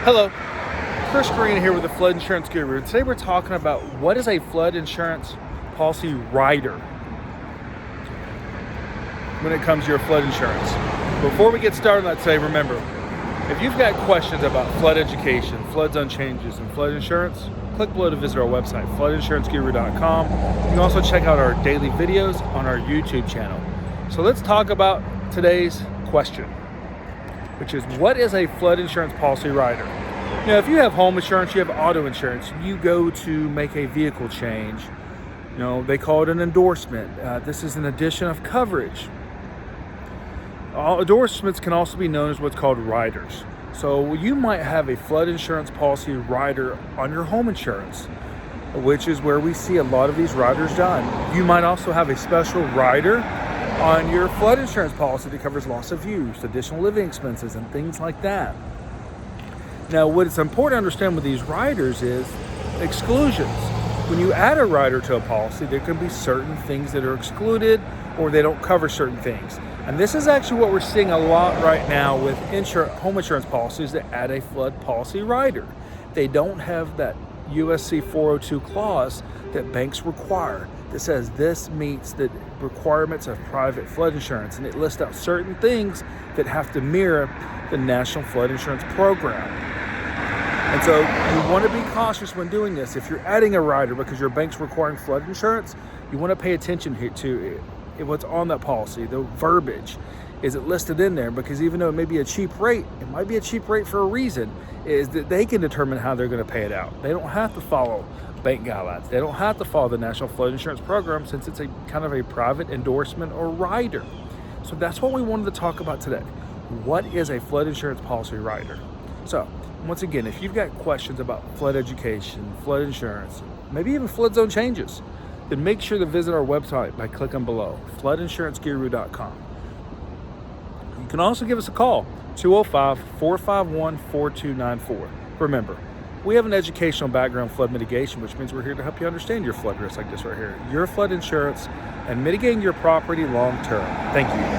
Hello, Chris Green here with the Flood Insurance Guru. Today we're talking about what is a flood insurance policy rider when it comes to your flood insurance. Before we get started on that today, remember, if you've got questions about flood education, flood zone changes, and flood insurance, click below to visit our website, floodinsuranceguru.com. You can also check out our daily videos on our YouTube channel. So let's talk about today's question, which is what is a flood insurance policy rider? Now, if you have home insurance, you have auto insurance, you go to make a vehicle change, they call it an endorsement. This is an addition of coverage. All endorsements can also be known as what's called riders. So you might have a flood insurance policy rider on your home insurance, which is where we see a lot of these riders done. You might also have a special rider on your flood insurance policy that covers loss of use, additional living expenses, and things like that. Now, what is important to understand with these riders is exclusions. When you add a rider to a policy, there can be certain things that are excluded or they don't cover certain things. And this is actually what we're seeing a lot right now with home insurance policies that add a flood policy rider. They don't have that USC 402 clause that banks require that says this meets the requirements of private flood insurance, and it lists out certain things that have to mirror the National Flood Insurance Program. And so you want to be cautious when doing this. If you're adding a rider because your bank's requiring flood insurance, you want to pay attention here to what's on that policy, the verbiage. Is it listed in there? Because even though it may be a cheap rate, it might be a cheap rate for a reason, is that they can determine how they're going to pay it out. They don't have to follow bank guidelines. They don't have to follow the National Flood Insurance Program since it's a kind of a private endorsement or rider. So that's what we wanted to talk about today. What is a flood insurance policy rider? So once again, if you've got questions about flood education, flood insurance, maybe even flood zone changes, then make sure to visit our website by clicking below, floodinsuranceguru.com. You can also give us a call, 205-451-4294. Remember, we have an educational background in flood mitigation, which means we're here to help you understand your flood risk like this right here, your flood insurance, and mitigating your property long term. Thank you.